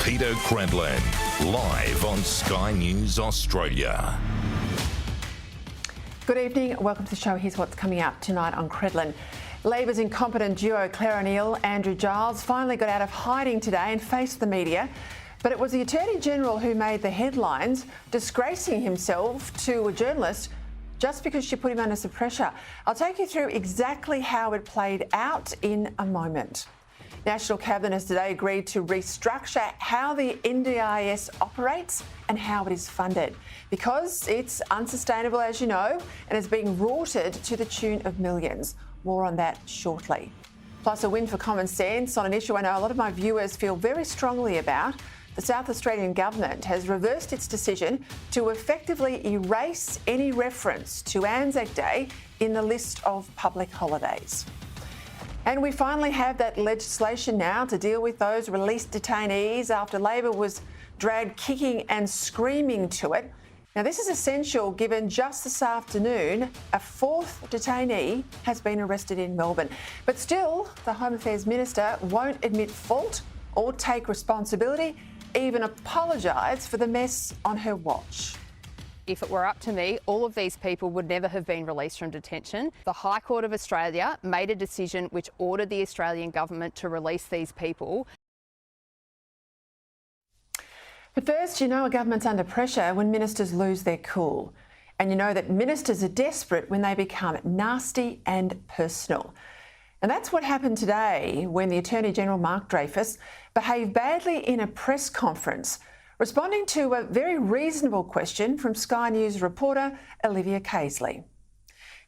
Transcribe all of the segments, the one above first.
Peter Credlin, live on Sky News Australia. Good evening, welcome to the show. Here's what's coming up tonight on Credlin. Labor's incompetent duo Claire O'Neill, Andrew Giles finally got out of hiding today and faced the media. But it was the Attorney-General who made the headlines, disgracing himself to a journalist just because she put him under some pressure. I'll take you through exactly how it played out in a moment. National Cabinet has today agreed to restructure how the NDIS operates and how it is funded, because it's unsustainable, as you know, and is being rorted to the tune of millions. More on that shortly. Plus, a win for common sense on an issue I know a lot of my viewers feel very strongly about. The South Australian Government has reversed its decision to effectively erase any reference to Anzac Day in the list of public holidays. And we finally have that legislation now to deal with those released detainees after Labor was dragged kicking and screaming to it. Now, this is essential given just this afternoon a fourth detainee has been arrested in Melbourne. But still, the Home Affairs Minister won't admit fault or take responsibility, even apologise for the mess on her watch. If it were up to me, all of these people would never have been released from detention. The High Court of Australia made a decision which ordered the Australian Government to release these people. But first, you know a government's under pressure when ministers lose their cool. And you know that ministers are desperate when they become nasty and personal. And that's what happened today when the Attorney-General, Mark Dreyfus, behaved badly in a press conference, responding to a very reasonable question from Sky News reporter Olivia Caisley.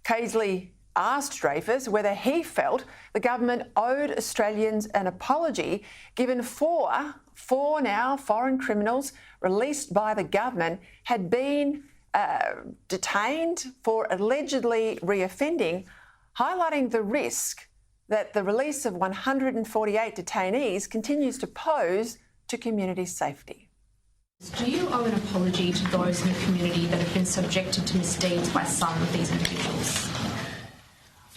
Caisley asked Dreyfus whether he felt the government owed Australians an apology, given four now foreign criminals released by the government had been detained for allegedly reoffending, highlighting the risk that the release of 148 detainees continues to pose to community safety. Do you owe an apology to those in the community that have been subjected to misdeeds by some of these individuals?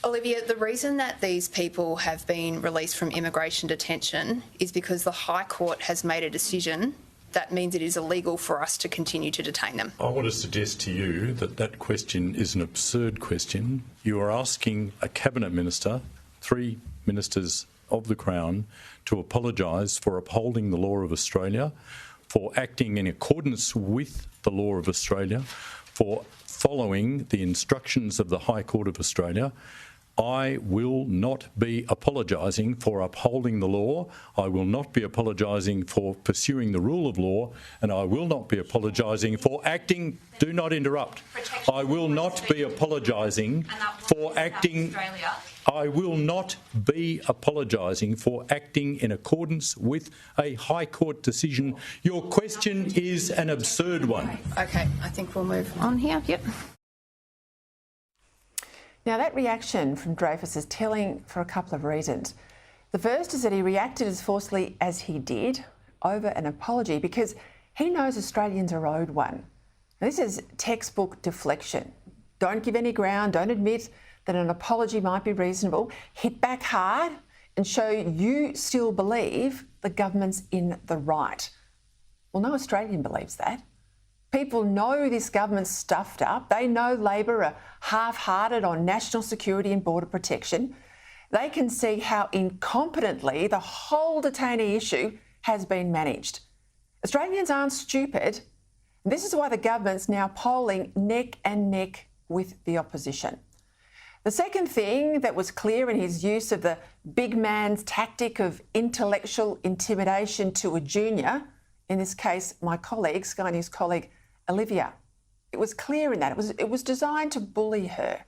Olivia, the reason that these people have been released from immigration detention is because the High Court has made a decision that means it is illegal for us to continue to detain them. I want to suggest to you that that question is an absurd question. You are asking a Cabinet Minister, 3 ministers of the Crown, to apologise for upholding the law of Australia, for acting in accordance with the law of Australia, for following the instructions of the High Court of Australia. I will not be apologising for upholding the law. I will not be apologising for pursuing the rule of law, and I will not be apologising for acting. Do not interrupt. I will not be apologising for acting. I will not be apologising for acting in accordance with a High Court decision. Your question is an absurd one. Okay, I think we'll move on here. Yep. Now, that reaction from Dreyfus is telling for a couple of reasons. The first is that he reacted as forcefully as he did over an apology because he knows Australians are owed one. Now, this is textbook deflection. Don't give any ground, don't admit that an apology might be reasonable. Hit back hard and show you still believe the government's in the right. Well, no Australian believes that. People know this government's stuffed up. They know Labor are half-hearted on national security and border protection. They can see how incompetently the whole detainee issue has been managed. Australians aren't stupid. This is why the government's now polling neck and neck with the opposition. The second thing that was clear in his use of the big man's tactic of intellectual intimidation to a junior, in this case my colleague, Sky News colleague Olivia, it was clear in that it was designed to bully her.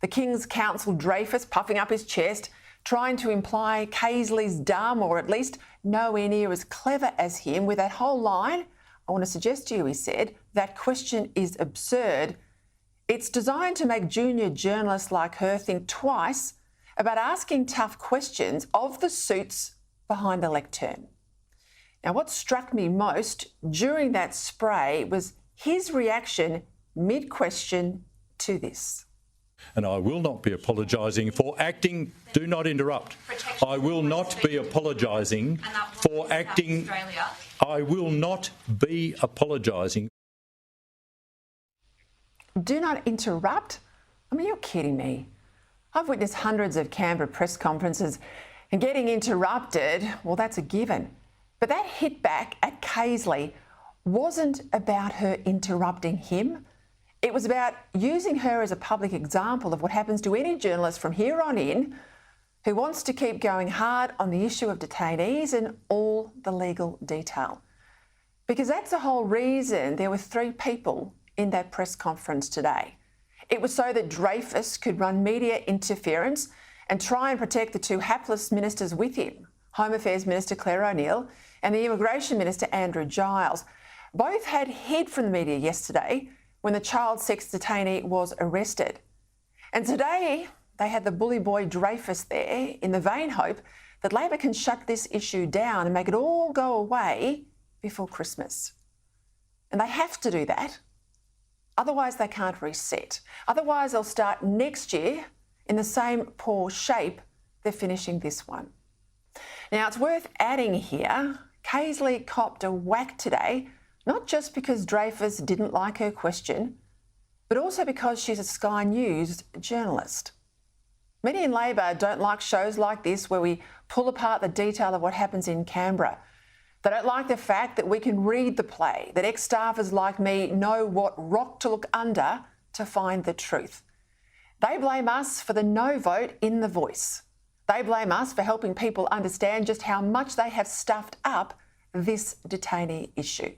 The King's Counsel Dreyfus puffing up his chest, trying to imply Caisley's dumb or at least nowhere near as clever as him with that whole line. I want to suggest to you, he said, that question is absurd. It's designed to make junior journalists like her think twice about asking tough questions of the suits behind the lectern. Now, what struck me most during that spray was his reaction mid-question to this. And I will not be apologising for acting. Do not interrupt. I will not be apologising for acting. I will not be apologising. Do not interrupt? I mean, you're kidding me. I've witnessed hundreds of Canberra press conferences, and getting interrupted, well, that's a given. But that hit back at Kaisley wasn't about her interrupting him. It was about using her as a public example of what happens to any journalist from here on in who wants to keep going hard on the issue of detainees and all the legal detail. Because that's the whole reason there were 3 people in that press conference today. It was so that Dreyfus could run media interference and try and protect the 2 hapless ministers with him, Home Affairs Minister Claire O'Neill and the Immigration Minister Andrew Giles. Both had hid from the media yesterday when the child sex detainee was arrested. And today they had the bully boy Dreyfus there in the vain hope that Labor can shut this issue down and make it all go away before Christmas. And they have to do that. Otherwise they can't reset. Otherwise they'll start next year in the same poor shape they're finishing this one. Now it's worth adding here, Kaisley copped a whack today, not just because Dreyfus didn't like her question, but also because she's a Sky News journalist. Many in Labor don't like shows like this where we pull apart the detail of what happens in Canberra. They don't like the fact that we can read the play, that ex-staffers like me know what rock to look under to find the truth. They blame us for the no vote in The Voice. They blame us for helping people understand just how much they have stuffed up this detainee issue.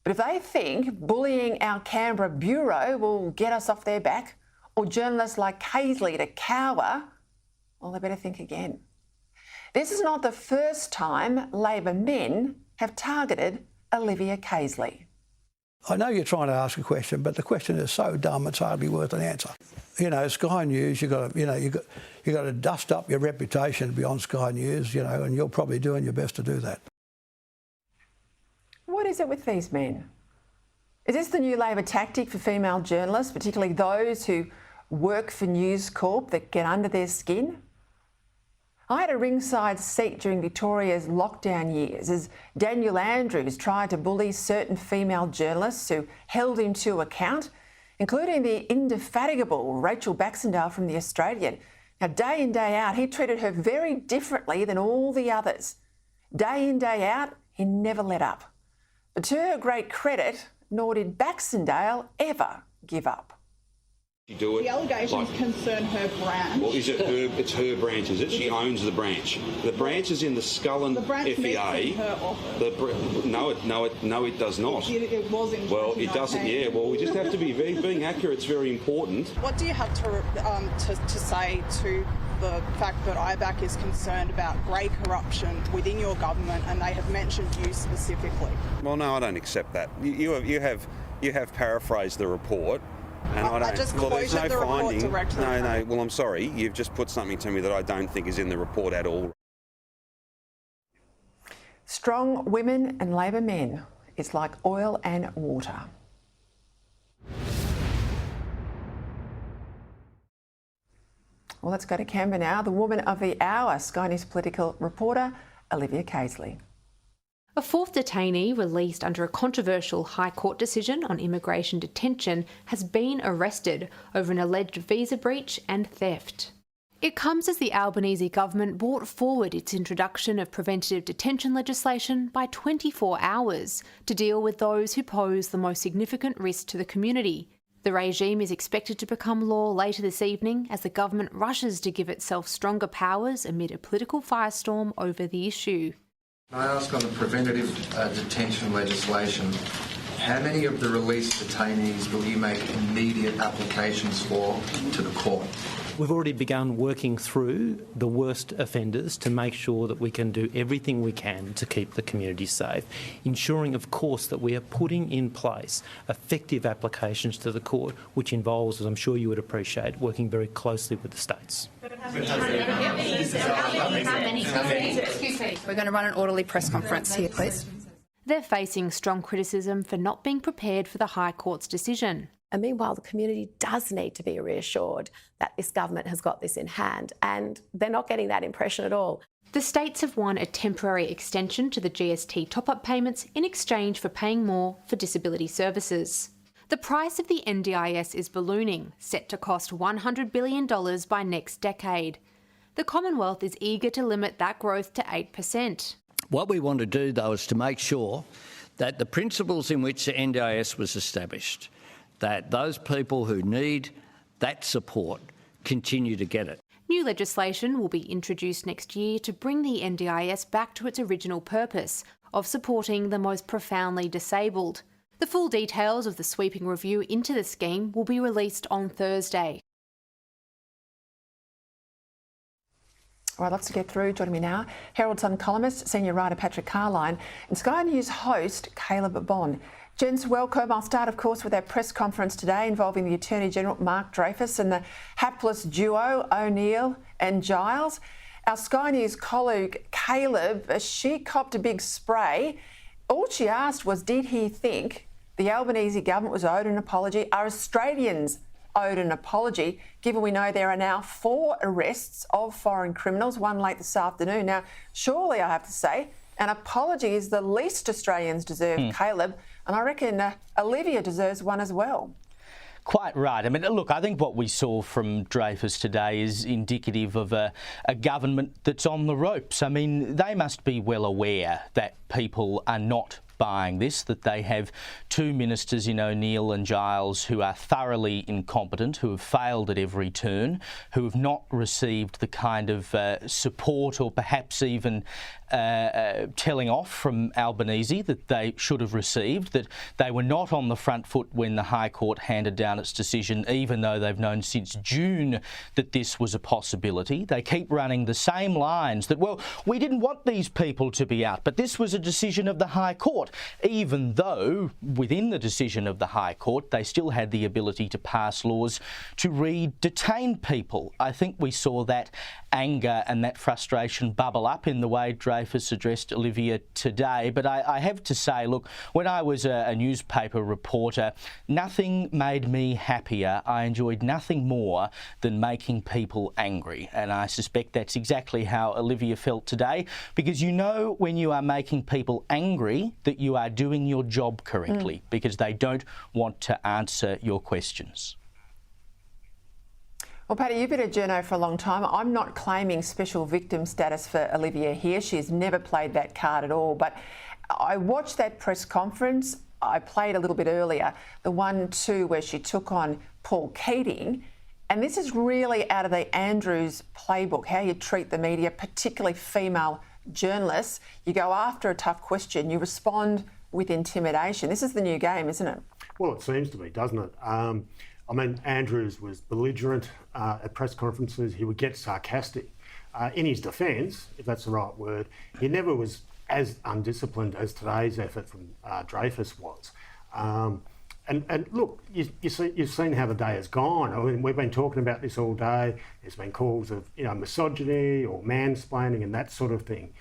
But if they think bullying our Canberra bureau will get us off their back, or journalists like Kaisley to cower, well, they better think again. This is not the first time Labor men have targeted Olivia Kaisley. I know you're trying to ask a question, but the question is so dumb it's hardly worth an answer. You know, Sky News, you've got to dust up your reputation to be on Sky News, you know, and you're probably doing your best to do that. What is it with these men? Is this the new Labor tactic for female journalists, particularly those who work for News Corp, that get under their skin? I had a ringside seat during Victoria's lockdown years as Daniel Andrews tried to bully certain female journalists who held him to account, including the indefatigable Rachel Baxendale from The Australian. Now, day in, day out, he treated her very differently than all the others. Day in, day out, he never let up. But to her great credit, nor did Baxendale ever give up. Do it. The allegations concern her branch. Well, is it her? It's her branch, is it? She owns the branch. The branch is in the Scullin The branch FEA. meets in her office. No, it does not. It was in. Well, it doesn't. Yeah. Well, we just have to be being accurate. It's very important. What do you have to say to the fact that IBAC is concerned about grey corruption within your government, and they have mentioned you specifically? Well, no, I don't accept that. You have paraphrased the report. And I just quoted the report directly. No. Well, I'm sorry. You've just put something to me that I don't think is in the report at all. Strong women and Labor men. It's like oil and water. Well, let's go to Canberra now. The woman of the hour, Sky News political reporter Olivia Kaisley. A 4th detainee released under a controversial High Court decision on immigration detention has been arrested over an alleged visa breach and theft. It comes as the Albanese government brought forward its introduction of preventative detention legislation by 24 hours to deal with those who pose the most significant risk to the community. The regime is expected to become law later this evening as the government rushes to give itself stronger powers amid a political firestorm over the issue. I ask on the preventative detention legislation, how many of the released detainees will you make immediate applications for to the court? We've already begun working through the worst offenders to make sure that we can do everything we can to keep the community safe, ensuring, of course, that we are putting in place effective applications to the court, which involves, as I'm sure you would appreciate, working very closely with the states. We're going to run an orderly press conference here, please. They're facing strong criticism for not being prepared for the High Court's decision. And meanwhile, the community does need to be reassured that this government has got this in hand, and they're not getting that impression at all. The states have won a temporary extension to the GST top-up payments in exchange for paying more for disability services. The price of the NDIS is ballooning, set to cost $100 billion by next decade. The Commonwealth is eager to limit that growth to 8%. What we want to do, though, is to make sure that the principles in which the NDIS was established, that those people who need that support continue to get it. New legislation will be introduced next year to bring the NDIS back to its original purpose of supporting the most profoundly disabled. The full details of the sweeping review into the scheme will be released on Thursday. All right, lots to get through. Joining me now, Herald Sun columnist, senior writer Patrick Carline, and Sky News host Caleb Bond. Gents, welcome. I'll start, of course, with our press conference today involving the Attorney General Mark Dreyfus and the hapless duo O'Neill and Giles. Our Sky News colleague Caleb, she copped a big spray. All she asked was, did he think the Albanese government was owed an apology? Are Australians owed an apology, given we know there are now 4 arrests of foreign criminals, one late this afternoon? Now, surely I have to say, an apology is the least Australians deserve, Caleb, and I reckon Olivia deserves one as well. Quite right. I mean, look, I think what we saw from Dreyfus today is indicative of a government that's on the ropes. I mean, they must be well aware that people are not buying this, that they have 2 ministers in O'Neill and Giles who are thoroughly incompetent, who have failed at every turn, who have not received the kind of support or perhaps even telling off from Albanese that they should have received, that they were not on the front foot when the High Court handed down its decision, even though they've known since June that this was a possibility. They keep running the same lines that, well, we didn't want these people to be out, but this was a decision of the High Court, even though within the decision of the High Court they still had the ability to pass laws to re-detain people. I think we saw that anger and that frustration bubble up in the way Dreyfus addressed Olivia today. But I have to say, look, when I was a newspaper reporter, nothing made me happier. I enjoyed nothing more than making people angry. And I suspect that's exactly how Olivia felt today, because you know when you are making people angry that you are doing your job correctly, because they don't want to answer your questions. Well, Patty, you've been a journo for a long time. I'm not claiming special victim status for Olivia here. She's never played that card at all. But I watched that press conference. I played a little bit earlier, the 1-2 where she took on Paul Keating. And this is really out of the Andrews playbook, how you treat the media, particularly female journalists. You go after a tough question, you respond with intimidation. This is the new game, isn't it? Well, it seems to be, doesn't it? I mean, Andrews was belligerent at press conferences. He would get sarcastic. In his defence, if that's the right word, he never was as undisciplined as today's effort from Dreyfus was. And look, you've seen how the day has gone. I mean, we've been talking about this all day. There's been calls of misogyny or mansplaining and that sort of thing.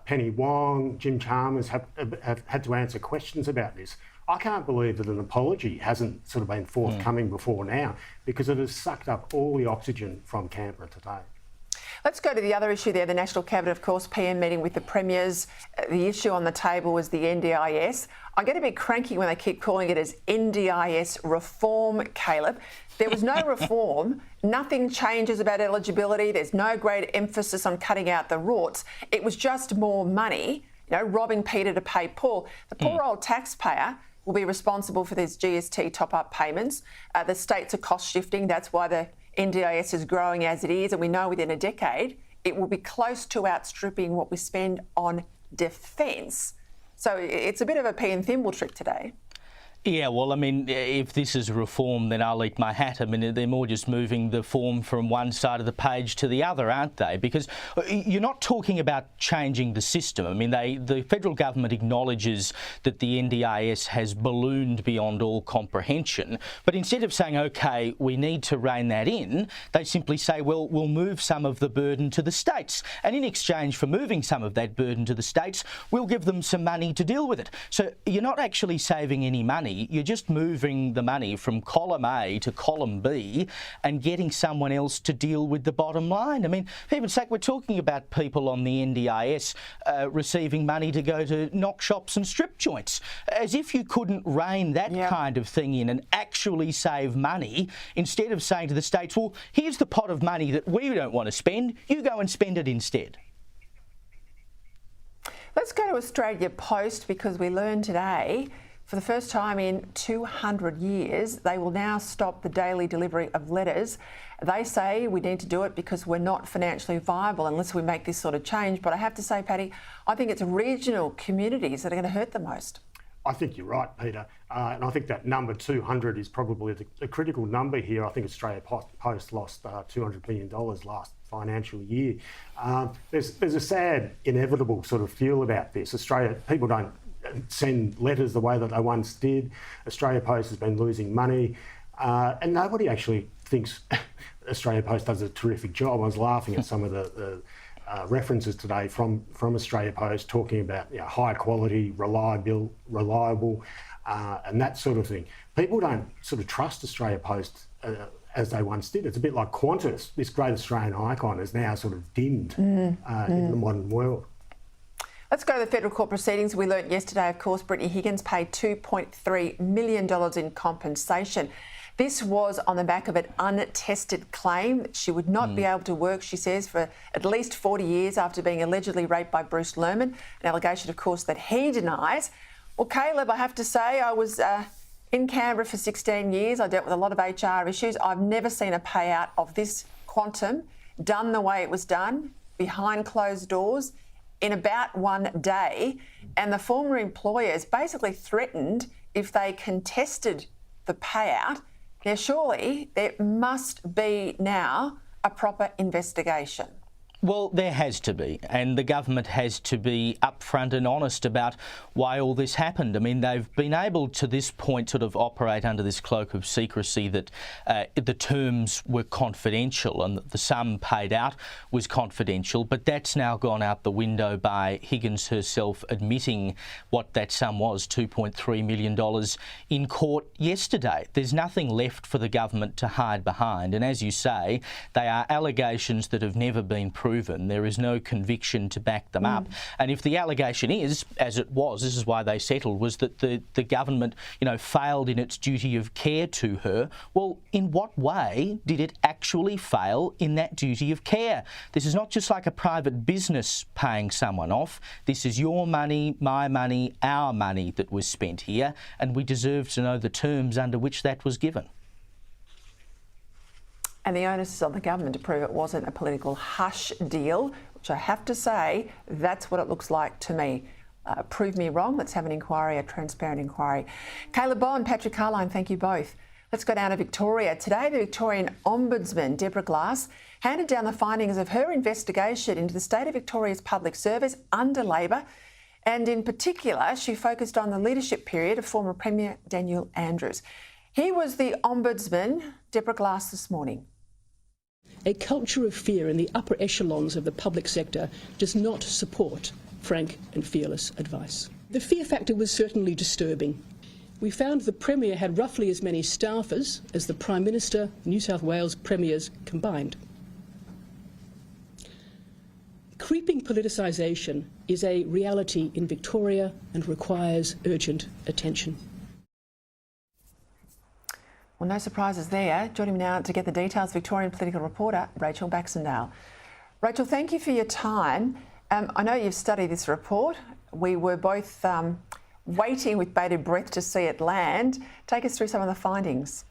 Penny Wong, Jim Chalmers have had to answer questions about this. I can't believe that an apology hasn't sort of been forthcoming before now, because it has sucked up all the oxygen from Canberra today. Let's go to the other issue there, the National Cabinet, of course, PM meeting with the premiers. The issue on the table was the NDIS. I get a bit cranky when they keep calling it as NDIS reform, Caleb. There was no reform. Nothing changes about eligibility. There's no great emphasis on cutting out the rorts. It was just more money, robbing Peter to pay Paul. The poor old taxpayer will be responsible for these GST top-up payments. The states are cost shifting. That's why the NDIS is growing as it is. And we know within a decade, it will be close to outstripping what we spend on defence. So it's a bit of a pea and thimble trick today. Yeah, well, I mean, if this is reform, then I'll eat my hat. I mean, they're more just moving the form from one side of the page to the other, aren't they? Because you're not talking about changing the system. I mean, the federal government acknowledges that the NDIS has ballooned beyond all comprehension. But instead of saying, OK, we need to rein that in, they simply say, well, we'll move some of the burden to the states. And in exchange for moving some of that burden to the states, we'll give them some money to deal with it. So you're not actually saving any money. money, you're just moving the money from column A to column B and getting someone else to deal with the bottom line. I mean, for heaven's sake, we're talking about people on the NDIS receiving money to go to knock shops and strip joints. As if you couldn't rein that kind of thing in and actually save money, instead of saying to the states, well, here's the pot of money that we don't want to spend, you go and spend it instead. Let's go to Australia Post, because we learned today, for the first time in 200 years, they will now stop the daily delivery of letters. They say we need to do it because we're not financially viable unless we make this sort of change. But I have to say, Paddy, I think it's regional communities that are going to hurt the most. I think you're right, Peter. And I think that number 200 is probably the critical number here. I think Australia Post lost $200 million last financial year. There's a sad, inevitable sort of feel about this. People don't send letters the way that they once did. Australia Post has been losing money. And nobody actually thinks Australia Post does a terrific job. I was laughing at some of the references today from Australia Post talking about high quality, reliable, and that sort of thing. People don't sort of trust Australia Post as they once did. It's a bit like Qantas. This great Australian icon is now sort of dimmed in the modern world. Let's go to the federal court proceedings. We learnt yesterday, of course, Brittany Higgins paid $2.3 million in compensation. This was on the back of an untested claim that she would not be able to work, she says, for at least 40 years after being allegedly raped by Bruce Lerman, an allegation, of course, that he denies. Well, Caleb, I have to say, I was in Canberra for 16 years. I dealt with a lot of HR issues. I've never seen a payout of this quantum done the way it was done, behind closed doors, in about 1 day. And the former employers basically threatened if they contested the payout. Now, surely there must be now a proper investigation. Well, there has to be, and the government has to be upfront and honest about why all this happened. I mean, they've been able to this point sort of operate under this cloak of secrecy that the terms were confidential and that the sum paid out was confidential, but that's now gone out the window by Higgins herself admitting what that sum was, $2.3 million, in court yesterday. There's nothing left for the government to hide behind, and as you say, they are allegations that have never been proven. There is no conviction to back them up. And if the allegation is, as it was, this is why they settled, was that the government, failed in its duty of care to her, well, in what way did it actually fail in that duty of care? This is not just like a private business paying someone off. This is your money, my money, our money that was spent here, and we deserve to know the terms under which that was given. And the onus is on the government to prove it wasn't a political hush deal, which I have to say, that's what it looks like to me. Prove me wrong. Let's have an inquiry, a transparent inquiry. Caleb Bowen, Patrick Carline, thank you both. Let's go down to Victoria. Today, the Victorian Ombudsman, Deborah Glass, handed down the findings of her investigation into the state of Victoria's public service under Labor. And in particular, she focused on the leadership period of former Premier Daniel Andrews. Here was the Ombudsman, Deborah Glass, this morning. A culture of fear in the upper echelons of the public sector does not support frank and fearless advice. The fear factor was certainly disturbing. We found the Premier had roughly as many staffers as the Prime Minister, New South Wales Premiers combined. Creeping politicisation is a reality in Victoria and requires urgent attention. Well, no surprises there. Joining me now to get the details, Victorian political reporter Rachel Baxendale. Rachel, thank you for your time. I know you've studied this report. We were both waiting with bated breath to see it land. Take us through some of the findings.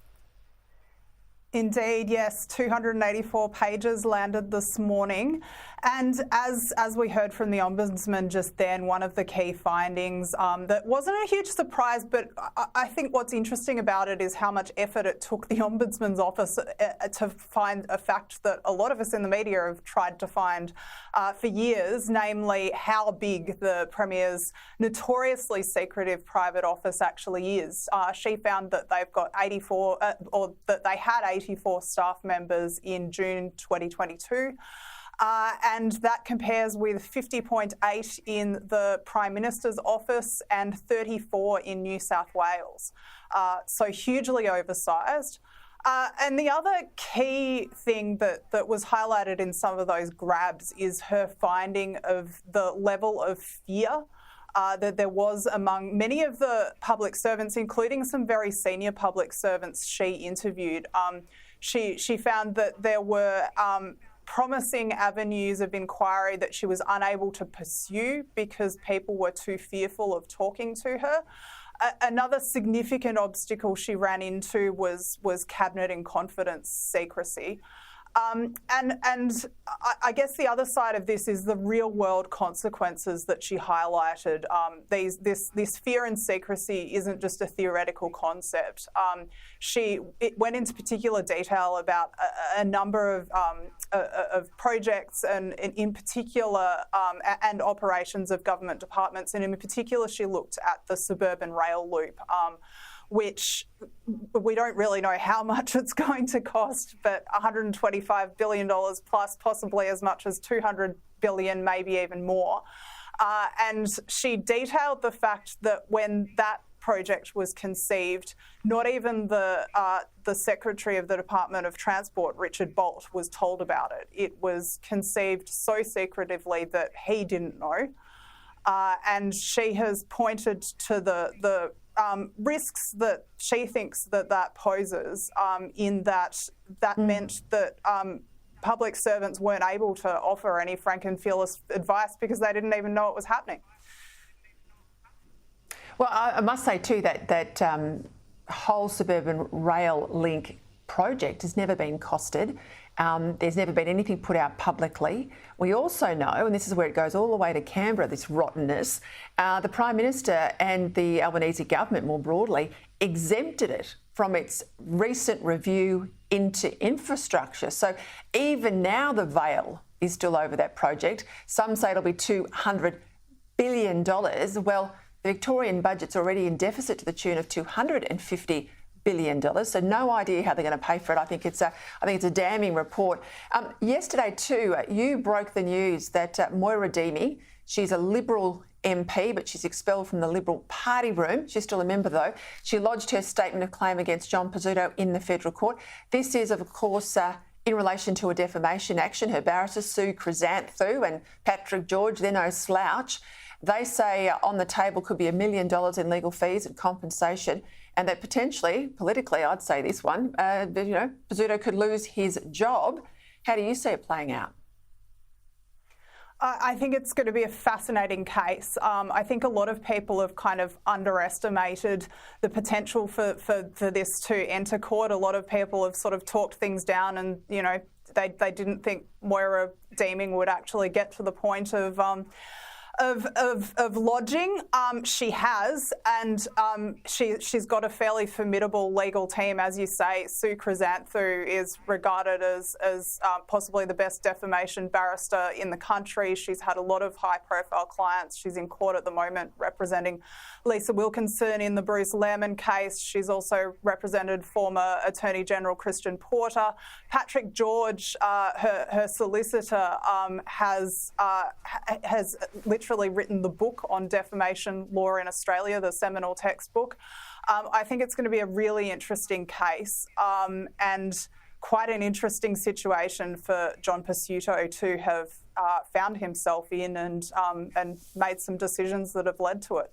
Indeed, yes, 284 pages landed this morning. And as we heard from the Ombudsman just then, one of the key findings that wasn't a huge surprise, but I think what's interesting about it is how much effort it took the Ombudsman's office to find a fact that a lot of us in the media have tried to find for years, namely how big the Premier's notoriously secretive private office actually is. She found that they've got 84, or that they had 84 staff members in June 2022. and that compares with 50.8 in the Prime Minister's office and 34 in New South Wales. So hugely oversized. And the other key thing that was highlighted in some of those grabs is her finding of the level of fear that there was among many of the public servants, including some very senior public servants she interviewed. She found that there were promising avenues of inquiry that she was unable to pursue because people were too fearful of talking to her. Another significant obstacle she ran into was cabinet in confidence secrecy. And I guess the other side of this is the real world consequences that she highlighted. This fear and secrecy isn't just a theoretical concept. It went into particular detail about a number of projects and in particular and operations of government departments, and in particular she looked at the suburban rail loop, which we don't really know how much it's going to cost, but $125 billion plus, possibly as much as $200 billion, maybe even more. And she detailed the fact that when that project was conceived, not even the Secretary of the Department of Transport, Richard Bolt, was told about it. It was conceived so secretively that he didn't know. And she has pointed to the risks that she thinks that poses, in that meant that public servants weren't able to offer any frank and fearless advice because they didn't even know it was happening. Well, I must say too that whole suburban rail link project has never been costed. There's never been anything put out publicly. We also know, and this is where it goes all the way to Canberra, this rottenness, the Prime Minister and the Albanese government more broadly exempted it from its recent review into infrastructure. So even now the veil is still over that project. Some say it'll be $200 billion. Well, the Victorian budget's already in deficit to the tune of $250 billion. So no idea how they're going to pay for it. I think it's a damning report. Yesterday too, you broke the news that Moira Deeming, she's a Liberal MP, but she's expelled from the Liberal Party room. She's still a member though. She lodged her statement of claim against John Pizzuto in the federal court. This is, of course, in relation to a defamation action. Her barristers, Sue Chrysanthou and Patrick George, they're no slouch. They say on the table could be $1 million in legal fees and compensation, and that potentially, politically, I'd say this one, Pizzuto could lose his job. How do you see it playing out? I think it's going to be a fascinating case. I think a lot of people have kind of underestimated the potential for this to enter court. A lot of people have sort of talked things down and, they didn't think Moira Deeming would actually get to the point of lodging. She has, and she's got a fairly formidable legal team. As you say, Sue Chrysanthou is regarded as possibly the best defamation barrister in the country. She's had a lot of high-profile clients. She's in court at the moment representing Lisa Wilkinson in the Bruce Lehrmann case. She's also represented former Attorney General Christian Porter. Patrick George, her solicitor, has literally written the book on defamation law in Australia, the seminal textbook. I think it's going to be a really interesting case and quite an interesting situation for John Pizzuto to have found himself in and made some decisions that have led to it.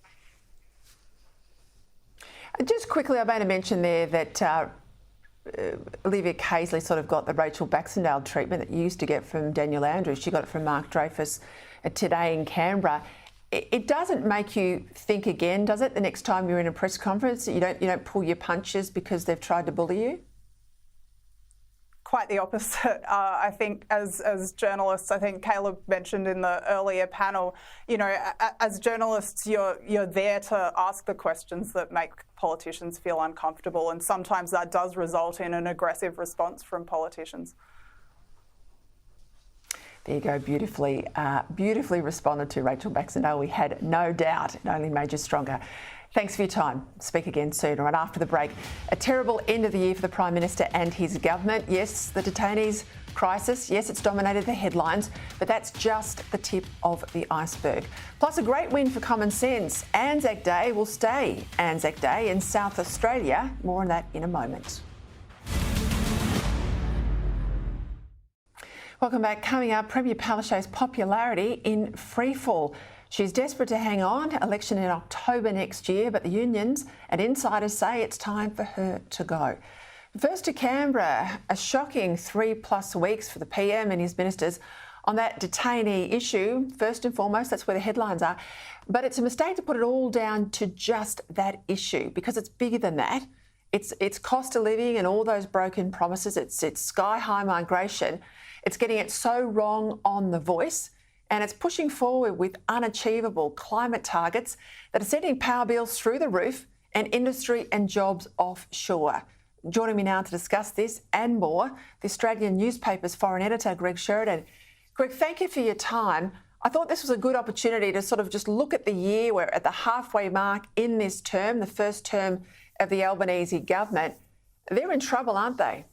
Just quickly, I made a mention there that Olivia Casely sort of got the Rachel Baxendale treatment that you used to get from Daniel Andrews. She got it from Mark Dreyfus today in Canberra. It doesn't make you think again, does it, the next time you're in a press conference? You don't pull your punches because they've tried to bully you? Quite the opposite. I think as journalists, I think Caleb mentioned in the earlier panel, as journalists, you're there to ask the questions that make politicians feel uncomfortable, and sometimes that does result in an aggressive response from politicians. There you go, beautifully responded to, Rachel Baxendale. We had no doubt. It only made you stronger. Thanks for your time. Speak again soon. Right after the break, a terrible end of the year for the Prime Minister and his government. Yes, the detainees crisis. Yes, it's dominated the headlines, but that's just the tip of the iceberg. Plus, a great win for common sense. Anzac Day will stay Anzac Day in South Australia. More on that in a moment. Welcome back. Coming up, Premier Palaszczuk's popularity in freefall. She's desperate to hang on. Election in October next year, but the unions and insiders say it's time for her to go. First to Canberra, a shocking 3+ weeks for the PM and his ministers on that detainee issue. First and foremost, that's where the headlines are. But it's a mistake to put it all down to just that issue, because it's bigger than that. It's cost of living and all those broken promises. It's sky-high migration. It's getting it so wrong on The Voice, and it's pushing forward with unachievable climate targets that are sending power bills through the roof and industry and jobs offshore. Joining me now to discuss this and more, the Australian newspaper's foreign editor, Greg Sheridan. Greg, thank you for your time. I thought this was a good opportunity to sort of just look at the year. We're at the halfway mark in this term, the first term of the Albanese government. They're in trouble, aren't they?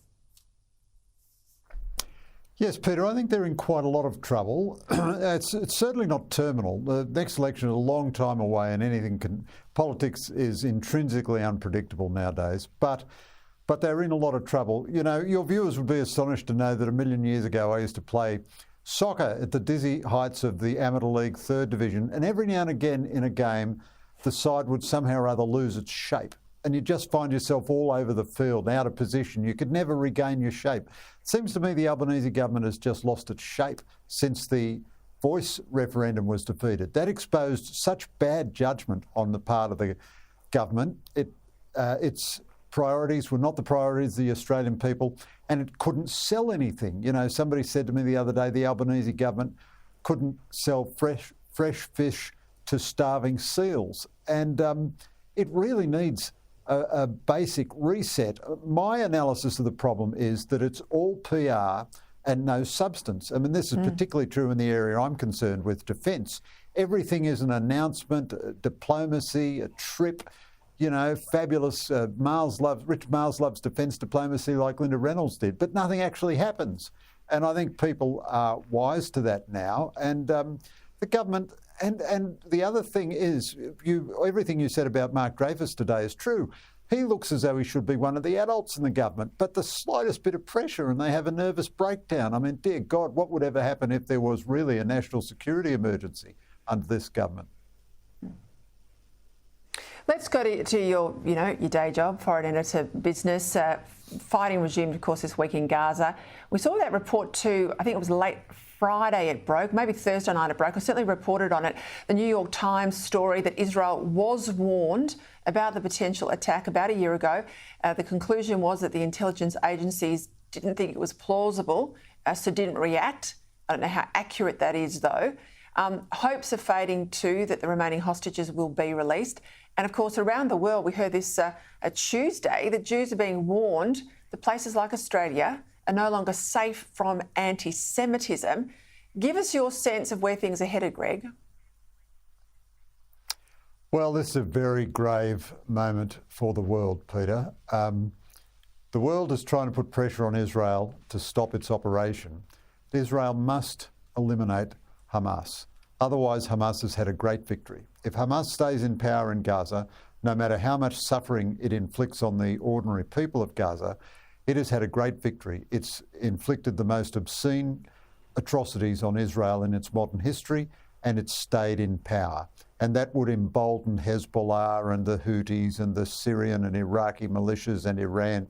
Yes, Peter, I think they're in quite a lot of trouble. It's certainly not terminal. The next election is a long time away, and politics is intrinsically unpredictable nowadays. But they're in a lot of trouble. You know, your viewers would be astonished to know that 1,000,000 years ago I used to play soccer at the dizzy heights of the Amateur League 3rd Division, and every now and again in a game the side would somehow or other lose its shape. And you just find yourself all over the field, out of position. You could never regain your shape. It seems to me the Albanese government has just lost its shape since the Voice referendum was defeated. That exposed such bad judgment on the part of the government. Its priorities were not the priorities of the Australian people, and it couldn't sell anything. You know, somebody said to me the other day, the Albanese government couldn't sell fresh fish to starving seals. And it really needs a basic reset. My analysis of the problem is that it's all PR and no substance. I mean, this is particularly true in the area I'm concerned with, defence. Everything is an announcement, diplomacy, a trip. You know, fabulous. Richard Marles loves defence diplomacy like Linda Reynolds did, but nothing actually happens. And I think people are wise to that now. And the government. And the other thing is, everything you said about Mark Dreyfus today is true. He looks as though he should be one of the adults in the government, but the slightest bit of pressure and they have a nervous breakdown. I mean, dear God, what would ever happen if there was really a national security emergency under this government? Let's go to your day job, foreign editor business. Fighting resumed, of course, this week in Gaza. We saw that report too, I think it was late Friday it broke, maybe Thursday night it broke. I certainly reported on it. The New York Times story that Israel was warned about the potential attack about a year ago. The conclusion was that the intelligence agencies didn't think it was plausible, so didn't react. I don't know how accurate that is, though. Hopes are fading too that the remaining hostages will be released. And of course, around the world, we heard this Tuesday that Jews are being warned that places like Australia are no longer safe from anti-Semitism. Give us your sense of where things are headed, Greg. Well, this is a very grave moment for the world, Peter. The world is trying to put pressure on Israel to stop its operation. Israel must eliminate Hamas. Otherwise, Hamas has had a great victory. If Hamas stays in power in Gaza, no matter how much suffering it inflicts on the ordinary people of Gaza, it has had a great victory. It's inflicted the most obscene atrocities on Israel in its modern history, and it's stayed in power. And that would embolden Hezbollah and the Houthis and the Syrian and Iraqi militias and Iran.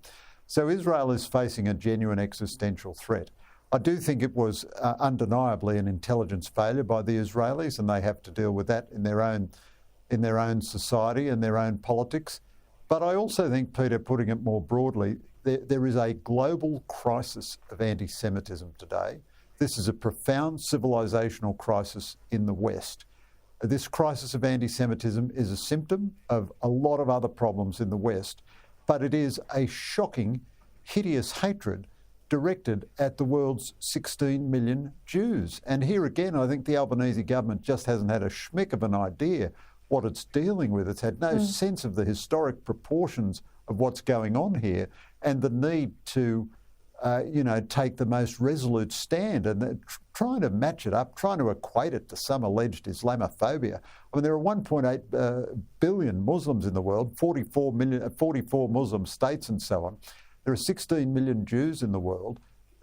So Israel is facing a genuine existential threat. I do think it was undeniably an intelligence failure by the Israelis, and they have to deal with that in their own society and their own politics. But I also think, Peter, putting it more broadly, there is a global crisis of anti-Semitism today. This is a profound civilizational crisis in the West. This crisis of anti-Semitism is a symptom of a lot of other problems in the West, but it is a shocking, hideous hatred directed at the world's 16 million Jews. And here again, I think the Albanese government just hasn't had a schmick of an idea what it's dealing with. It's had no sense of the historic proportions of what's going on here and the need to take the most resolute stand, and they're trying to match it up, trying to equate it to some alleged Islamophobia. I mean, there are 1.8 billion Muslims in the world, 44 Muslim states and so on. There are 16 million Jews in the world.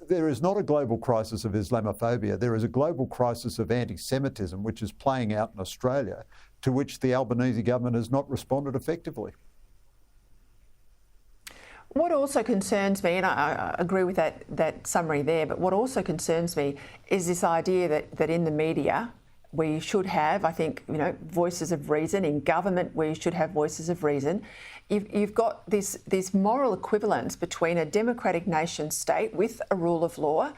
There is not a global crisis of Islamophobia. There is a global crisis of anti-Semitism, which is playing out in Australia, to which the Albanese government has not responded effectively. What also concerns me, and I agree with that summary there, but what also concerns me is this idea that in the media we should have, I think, voices of reason. In government we should have voices of reason. You've got this moral equivalence between a democratic nation state with a rule of law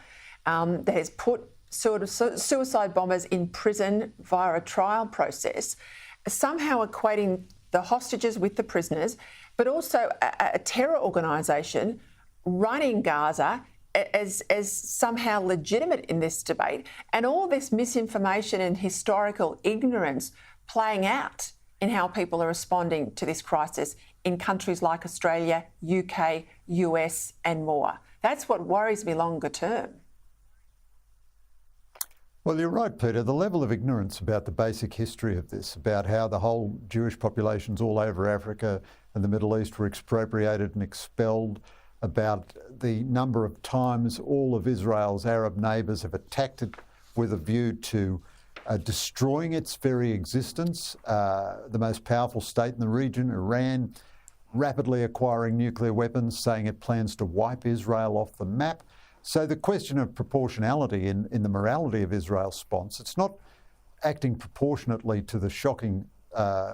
that has put sort of suicide bombers in prison via a trial process, somehow equating the hostages with the prisoners, but also a terror organisation running Gaza as somehow legitimate in this debate, and all this misinformation and historical ignorance playing out in how people are responding to this crisis in countries like Australia, UK, US and more. That's what worries me longer term. Well, you're right, Peter. The level of ignorance about the basic history of this, about how the whole Jewish populations all over Africa and the Middle East were expropriated and expelled, about the number of times all of Israel's Arab neighbours have attacked it with a view to destroying its very existence. The most powerful state in the region, Iran, rapidly acquiring nuclear weapons, saying it plans to wipe Israel off the map. So the question of proportionality in the morality of Israel's response, it's not acting proportionately to the shocking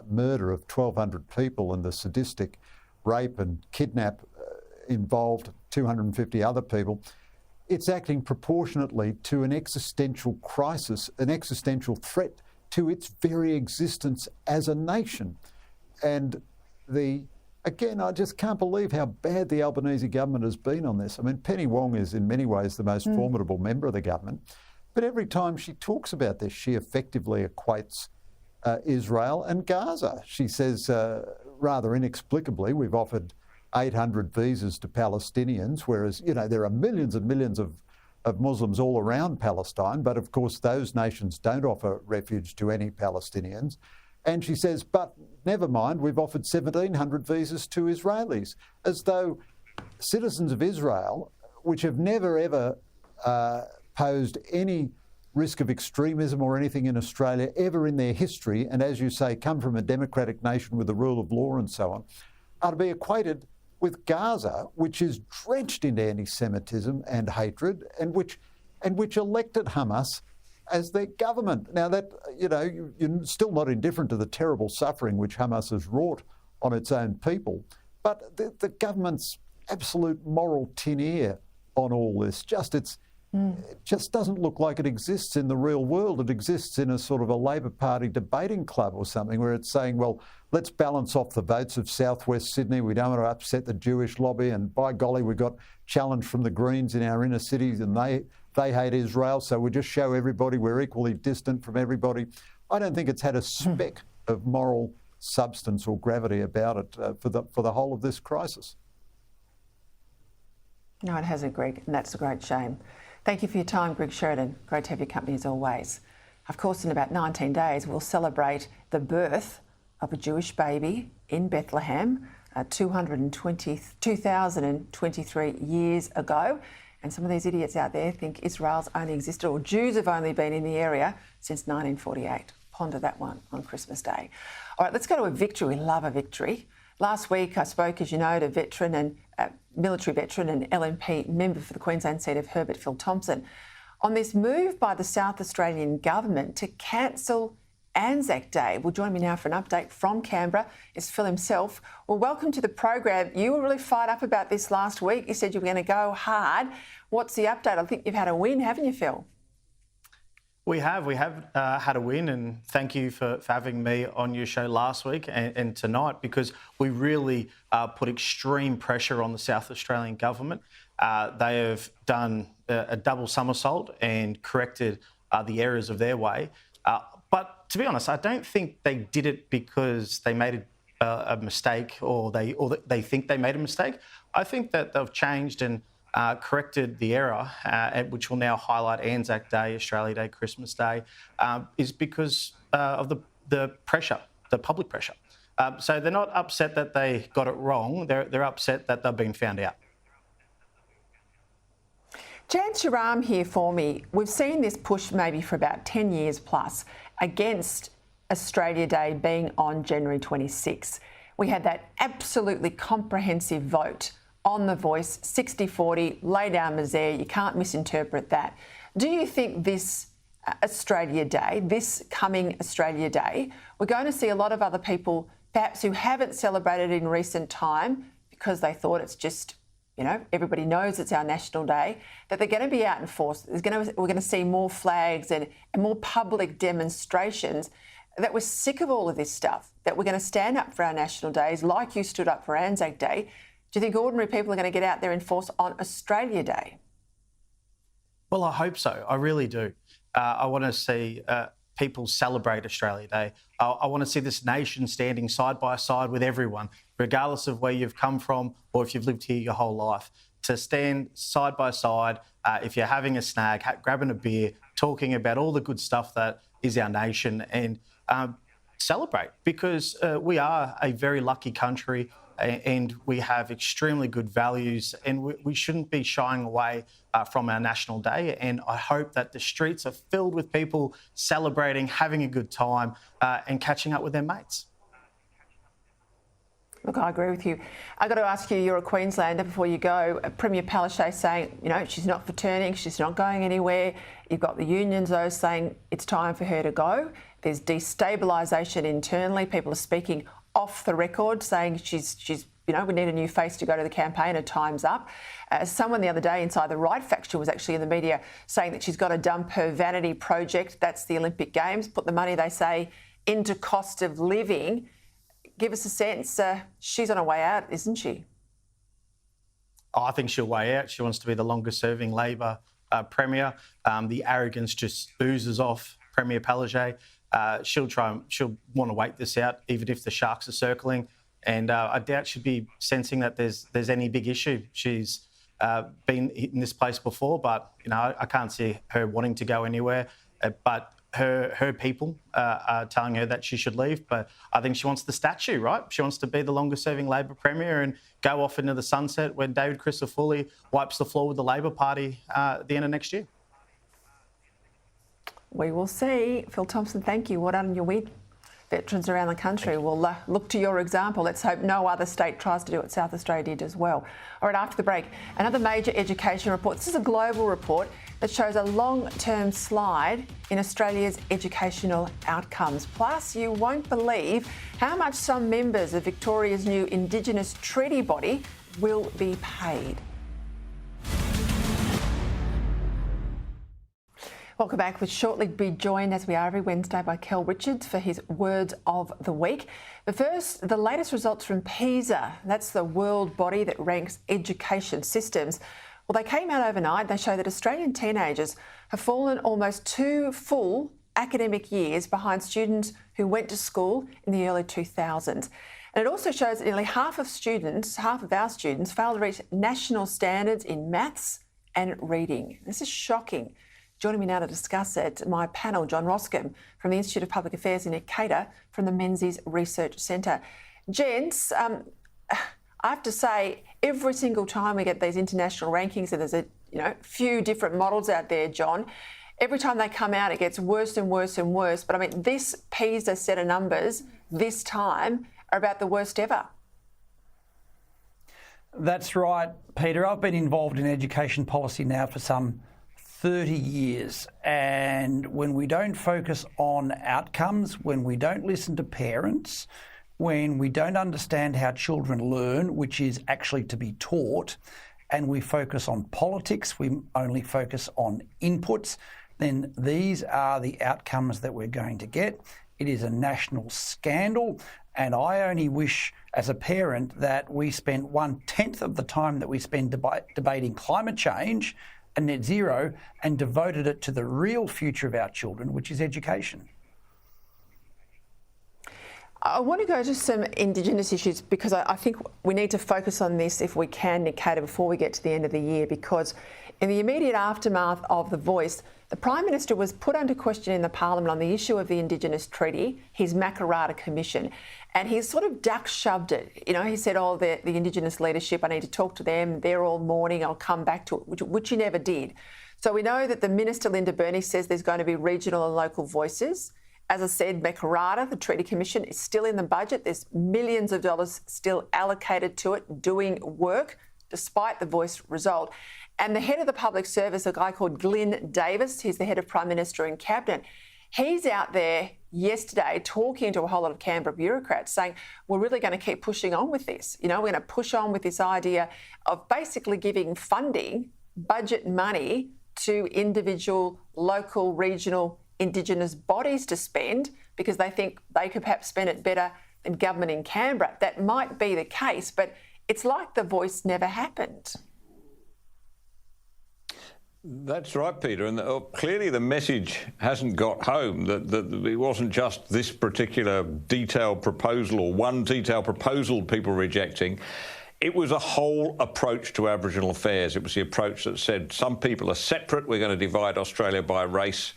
murder of 1,200 people and the sadistic rape and kidnap involved 250 other people. It's acting proportionately to an existential crisis, an existential threat to its very existence as a nation. And again, I just can't believe how bad the Albanese government has been on this. I mean, Penny Wong is in many ways the most formidable member of the government, but every time she talks about this, she effectively equates Israel and Gaza. She says, rather inexplicably, we've offered 800 visas to Palestinians, whereas, there are millions and millions of Muslims all around Palestine, but of course those nations don't offer refuge to any Palestinians. And she says, but never mind, we've offered 1,700 visas to Israelis, as though citizens of Israel, which have never ever posed any risk of extremism or anything in Australia ever in their history, and as you say, come from a democratic nation with the rule of law and so on, are to be equated with Gaza, which is drenched in anti-Semitism and hatred, and which elected Hamas as their government. Now that, you're still not indifferent to the terrible suffering which Hamas has wrought on its own people, but the government's absolute moral tin ear on all this, it just doesn't look like it exists in the real world. It exists in a sort of a Labor Party debating club or something, where it's saying, well, let's balance off the votes of southwest Sydney. We don't want to upset the Jewish lobby, and by golly, we got challenge from the Greens in our inner cities, and they hate Israel, so we just show everybody we're equally distant from everybody. I don't think it's had a speck of moral substance or gravity about it for the whole of this crisis. No, it hasn't, Greg, and that's a great shame. Thank you for your time, Greg Sheridan. Great to have your company as always. Of course, in about 19 days, we'll celebrate the birth of a Jewish baby in Bethlehem 2023 years ago. And some of these idiots out there think Israel's only existed, or Jews have only been in the area since 1948. Ponder that one on Christmas Day. All right, let's go to a victory. We love a victory. Last week, I spoke, as you know, to veteran and military veteran and LNP member for the Queensland seat of Herbert Phil Thompson on this move by the South Australian government to cancel Anzac Day. Well, join me now for an update from Canberra is Phil himself. Well, welcome to the program. You were really fired up about this last week. You said you were going to go hard. What's the update? I think you've had a win, haven't you, Phil? We have had a win, and thank you for having me on your show last week and tonight, because we really put extreme pressure on the South Australian government. They have done a double somersault and corrected the errors of their way. But to be honest, I don't think they did it because they made a mistake or they think they made a mistake. I think that they've changed and corrected the error, which will now highlight Anzac Day, Australia Day, Christmas Day, is because of the pressure, the public pressure. So they're not upset that they got it wrong, they're upset that they've been found out. Jan Sharam here for me. We've seen this push maybe for about 10 years plus against Australia Day being on January 26. We had that absolutely comprehensive vote on The Voice, 60-40, lay down misère, you can't misinterpret that. Do you think this Australia Day, this coming Australia Day, we're going to see a lot of other people perhaps who haven't celebrated in recent time because they thought it's just, you know, everybody knows it's our national day, that they're going to be out in force. We're going to see more flags and more public demonstrations, that we're sick of all of this stuff, that we're going to stand up for our national days like you stood up for Anzac Day. Do you think ordinary people are going to get out there in force on Australia Day? Well, I hope so. I really do. I want to see people celebrate Australia Day. I want to see this nation standing side by side with everyone, regardless of where you've come from or if you've lived here your whole life, to stand side by side, if you're having a snag, grabbing a beer, talking about all the good stuff that is our nation, and celebrate, because we are a very lucky country and we have extremely good values, and we shouldn't be shying away from our National Day. And I hope that the streets are filled with people celebrating, having a good time and catching up with their mates. Look, I agree with you. I've got to ask you, you're a Queenslander, before you go. Premier Palaszczuk saying, you know, she's not for turning, she's not going anywhere. You've got the unions, though, saying it's time for her to go. There's destabilisation internally. People are speaking off the record, saying she's you know, we need a new face to go to the campaign, her time's up. Someone the other day inside the right faction was actually in the media saying that she's got to dump her vanity project, that's the Olympic Games, put the money, they say, into cost of living. Give us a sense, she's on her way out, isn't she? Oh, I think she'll way out. She wants to be the longest serving Labor Premier. The arrogance just oozes off Premier Palaszczuk. She'll want to wait this out, even if the Sharks are circling. And I doubt she'd be sensing that there's any big issue. She's been in this place before, but you know, I can't see her wanting to go anywhere. But her people are telling her that she should leave. But I think she wants the statue, right? She wants to be the longest serving Labor Premier and go off into the sunset when David Crisafulli wipes the floor with the Labor Party at the end of next year. We will see. Phil Thompson, thank you. Well done on your week. Veterans around the country will look to your example. Let's hope no other state tries to do what South Australia did as well. All right, after the break, another major education report. This is a global report that shows a long-term slide in Australia's educational outcomes. Plus, you won't believe how much some members of Victoria's new Indigenous treaty body will be paid. Welcome back. We'll shortly be joined, as we are every Wednesday, by Kel Richards for his Words of the Week. But first, the latest results from PISA. That's the world body that ranks education systems. Well, they came out overnight. They show that Australian teenagers have fallen almost 2 full academic years behind students who went to school in the early 2000s. And it also shows that nearly half of our students fail to reach national standards in maths and reading. This is shocking. Joining me now to discuss it, my panel, John Roscombe from the Institute of Public Affairs in Nick Cater from the Menzies Research Centre. Gents, I have to say, every single time we get these international rankings, and there's a few different models out there, John, every time they come out, it gets worse and worse and worse. But I mean, this PISA set of numbers this time are about the worst ever. That's right, Peter. I've been involved in education policy now for some 30 years, and when we don't focus on outcomes, when we don't listen to parents, when we don't understand how children learn, which is actually to be taught, and we focus on politics, we only focus on inputs, then these are the outcomes that we're going to get. It is a national scandal, and I only wish as a parent that we spent 1/10 of the time that we spend debating climate change and net zero and devoted it to the real future of our children, which is education. I want to go to some Indigenous issues because I think we need to focus on this if we can, Nikita, before we get to the end of the year, because in the immediate aftermath of the Voice, the Prime Minister was put under question in the Parliament on the issue of the Indigenous Treaty, his Makarrata Commission, and he sort of duck-shoved it. You know, he said, oh, the Indigenous leadership, I need to talk to them, they're all mourning, I'll come back to it, which he never did. So we know that the Minister, Linda Burney, says there's going to be regional and local voices. As I said, Makarrata, the Treaty Commission, is still in the budget. There's millions of dollars still allocated to it, doing work, despite the Voice result. And the head of the public service, a guy called Glyn Davis, he's the head of Prime Minister and Cabinet, he's out there yesterday talking to a whole lot of Canberra bureaucrats saying, we're really going to keep pushing on with this. You know, we're going to push on with this idea of basically giving funding, budget money to individual, local, regional, Indigenous bodies to spend because they think they could perhaps spend it better than government in Canberra. That might be the case, but it's like the Voice never happened. That's right, Peter, and clearly the message hasn't got home, that it wasn't just this particular detailed proposal or one detailed proposal people rejecting. It was a whole approach to Aboriginal affairs. It was the approach that said some people are separate, we're going to divide Australia by race,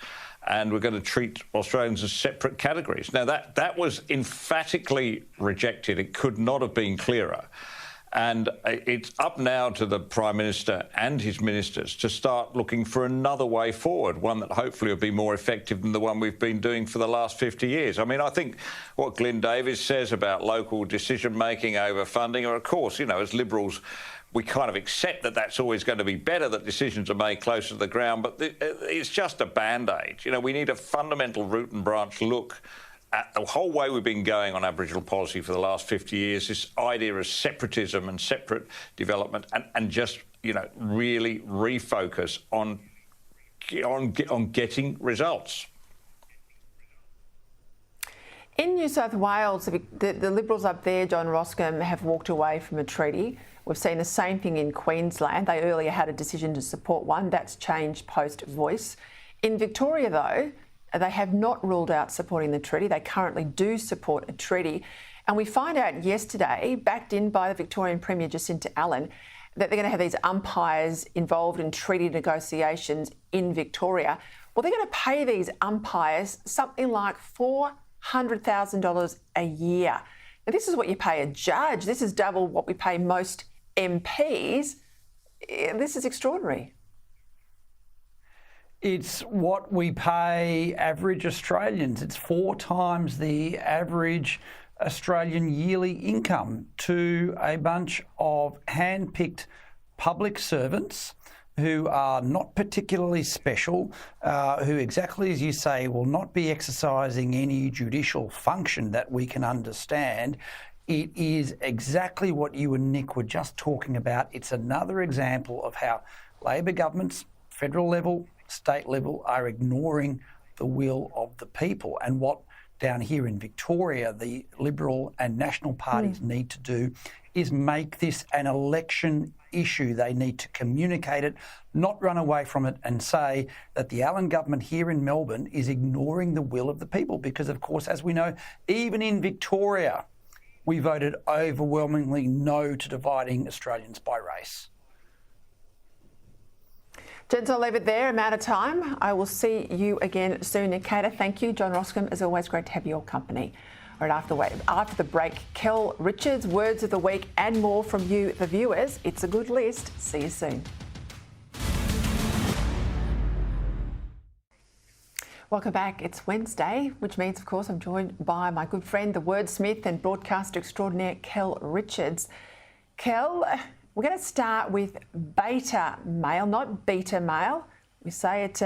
and we're going to treat Australians as separate categories. Now, that was emphatically rejected. It could not have been clearer. And it's up now to the Prime Minister and his ministers to start looking for another way forward, one that hopefully will be more effective than the one we've been doing for the last 50 years. I mean, I think what Glyn Davis says about local decision-making over funding, or of course, you know, as Liberals, we kind of accept that that's always going to be better, that decisions are made closer to the ground, but it's just a band-aid. You know, we need a fundamental root and branch look at the whole way we've been going on Aboriginal policy for the last 50 years, this idea of separatism and separate development, and just, you know, really refocus on getting results. In New South Wales, the Liberals up there, John Roscombe, have walked away from a treaty. We've seen the same thing in Queensland. They earlier had a decision to support one. That's changed post-Voice. In Victoria, though, they have not ruled out supporting the treaty. They currently do support a treaty. And we find out yesterday, backed in by the Victorian Premier Jacinta Allan, that they're going to have these umpires involved in treaty negotiations in Victoria. Well, they're going to pay these umpires something like $400,000 a year. Now, this is what you pay a judge. This is double what we pay most MPs. This is extraordinary. It's what we pay average Australians. It's 4 times the average Australian yearly income to a bunch of hand-picked public servants who are not particularly special, who exactly as you say will not be exercising any judicial function that we can understand. It is exactly what you and Nick were just talking about. It's another example of how Labor governments, federal level, state level, are ignoring the will of the people. And what down here in Victoria, the Liberal and National parties need to do is make this an election issue. They need to communicate it, not run away from it and say that the Allan government here in Melbourne is ignoring the will of the people. Because, of course, as we know, even in Victoria, we voted overwhelmingly no to dividing Australians by race. Gents, I'll leave it there. I'm out of time. I will see you again soon, Nikita. Thank you. John Roscombe, as always, great to have your company. All right, after the break, Kel Richards, words of the week and more from you, the viewers. It's a good list. See you soon. Welcome back. It's Wednesday, which means, of course, I'm joined by my good friend, the wordsmith and broadcaster extraordinaire, Kel Richards. Kel, we're going to start with beta male, not beta male. We say it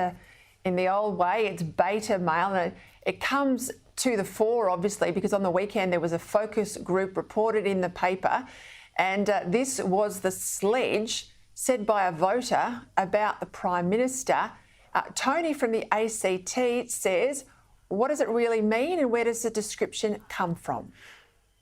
in the old way, it's beta male. And it comes to the fore, obviously, because on the weekend there was a focus group reported in the paper, and this was the sledge said by a voter about the Prime Minister. Tony from the ACT says, what does it really mean and where does the description come from?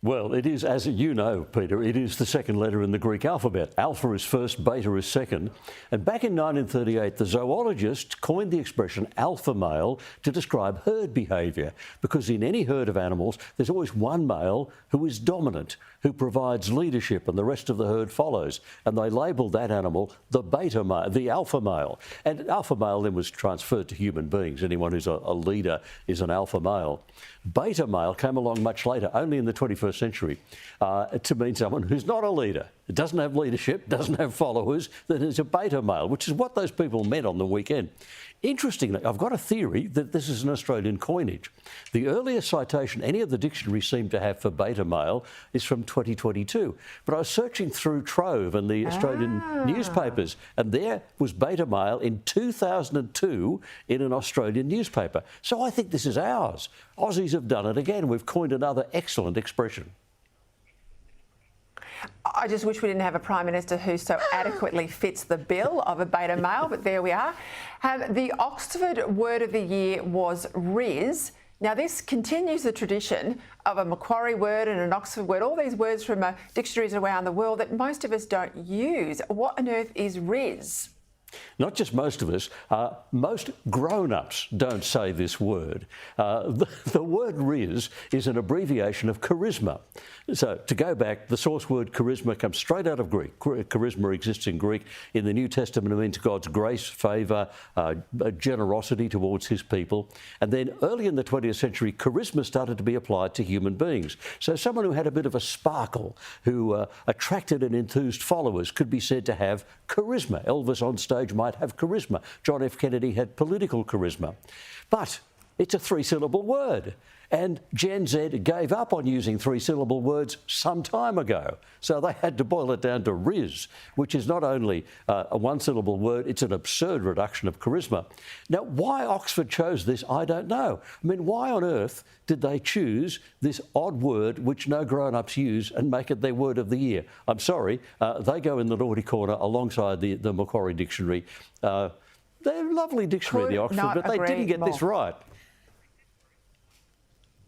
Well, it is, as you know, Peter, it is the second letter in the Greek alphabet. Alpha is first, beta is second. And back in 1938, the zoologist coined the expression alpha male to describe herd behaviour, because in any herd of animals, there's always one male who is dominant, who provides leadership, and the rest of the herd follows. And they labelled that animal the beta male, the alpha male. And alpha male then was transferred to human beings. Anyone who's a leader is an alpha male. Beta male came along much later, only in the 21st century, to mean someone who's not a leader. It doesn't have leadership, doesn't have followers, that is a beta male, which is what those people meant on the weekend. Interestingly, I've got a theory that this is an Australian coinage. The earliest citation any of the dictionaries seem to have for beta male is from 2022. But I was searching through Trove and the Australian newspapers, and there was beta male in 2002 in an Australian newspaper. So I think this is ours. Aussies have done it again. We've coined another excellent expression. I just wish we didn't have a Prime Minister who so adequately fits the bill of a beta male, but there we are. The Oxford word of the year was riz. Now, this continues the tradition of a Macquarie word and an Oxford word, all these words from dictionaries around the world that most of us don't use. What on earth is riz? Not just most of us, most grown-ups don't say this word. The word riz is an abbreviation of charisma. So to go back, the source word charisma comes straight out of Greek. Charisma exists in Greek. In the New Testament, it means God's grace, favour, generosity towards his people. And then early in the 20th century, charisma started to be applied to human beings. So someone who had a bit of a sparkle, who attracted and enthused followers, could be said to have charisma. Elvis on stage might have charisma. John F. Kennedy had political charisma. But it's a three-syllable word. And Gen Z gave up on using three-syllable words some time ago. So they had to boil it down to riz, which is not only a one-syllable word, it's an absurd reduction of charisma. Now, why Oxford chose this, I don't know. I mean, why on earth did they choose this odd word which no grown-ups use and make it their word of the year? I'm sorry, they go in the naughty corner alongside the Macquarie Dictionary. They're a lovely dictionary, the Oxford, but they didn't get this right.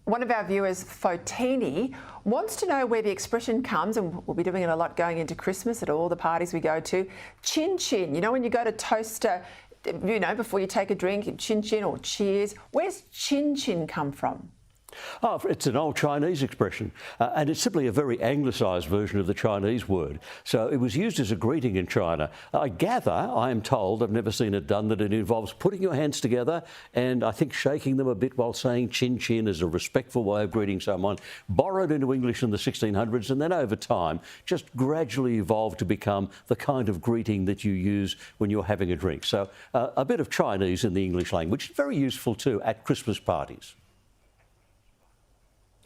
One of our viewers, Fotini, wants to know where the expression comes, and we'll be doing it a lot going into Christmas at all the parties we go to. Chin chin. You know, when you go to toast, before you take a drink, chin chin or cheers. Where's chin chin come from? Oh, it's an old Chinese expression, and it's simply a very anglicised version of the Chinese word. So it was used as a greeting in China. I gather, I am told, I've never seen it done, that it involves putting your hands together and I think shaking them a bit while saying chin chin as a respectful way of greeting someone. Borrowed into English in the 1600s, and then over time just gradually evolved to become the kind of greeting that you use when you're having a drink. So a bit of Chinese in the English language, very useful too at Christmas parties.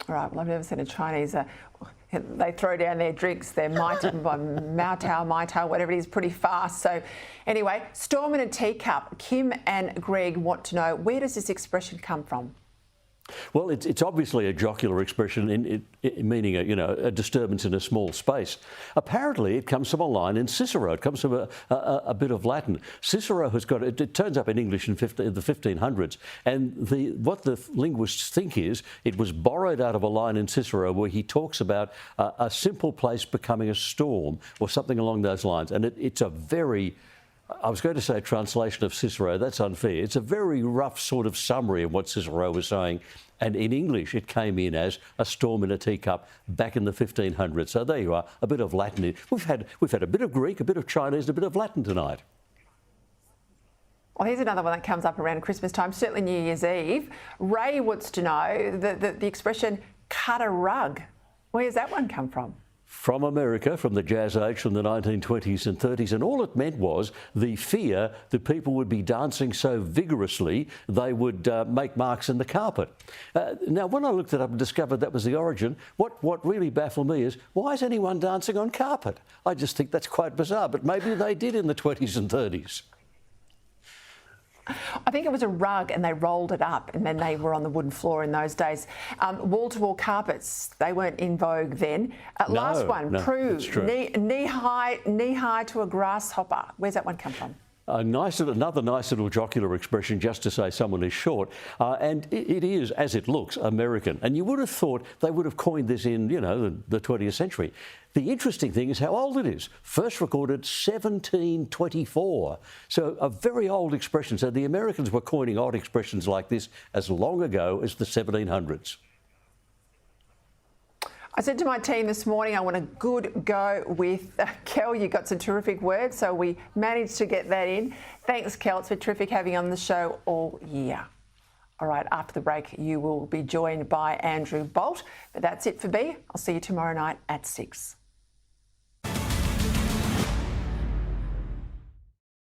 All right, well, I've never seen a Chinese, they throw down their drinks, their Mai Tai, whatever it is, pretty fast. So anyway, storm in a teacup. Kim and Greg want to know, where does this expression come from? Well, it's obviously a jocular expression meaning a disturbance in a small space. Apparently, it comes from a line in Cicero. It comes from a bit of Latin. Cicero has got it turns up in English in the 1500s, and what the linguists think is it was borrowed out of a line in Cicero where he talks about a simple place becoming a storm or something along those lines, and it's a very I was going to say translation of Cicero, that's unfair. It's a very rough sort of summary of what Cicero was saying. And in English, it came in as a storm in a teacup back in the 1500s. So there you are, a bit of Latin. We've had a bit of Greek, a bit of Chinese, a bit of Latin tonight. Well, here's another one that comes up around Christmas time, certainly New Year's Eve. Ray wants to know the expression cut a rug. Where does that one come from? From America, from the Jazz Age, from the 1920s and 30s, and all it meant was the fear that people would be dancing so vigorously they would make marks in the carpet. Now, when I looked it up and discovered that was the origin, what really baffled me is, why is anyone dancing on carpet? I just think that's quite bizarre, but maybe they did in the 20s and 30s. I think it was a rug and they rolled it up and then they were on the wooden floor in those days. Wall-to-wall carpets, they weren't in vogue then. Last one, Prue, knee high to a grasshopper. Where's that one come from? another nice little jocular expression just to say someone is short. And it is, as it looks, American. And you would have thought they would have coined this in, you know, the 20th century. The interesting thing is how old it is. First recorded 1724. So a very old expression. So the Americans were coining odd expressions like this as long ago as the 1700s. I said to my team this morning, I want a good go with Kel. You got some terrific words, so we managed to get that in. Thanks, Kel. It's been terrific having you on the show all year. All right, after the break, you will be joined by Andrew Bolt. But that's it for me. I'll see you tomorrow night at 6.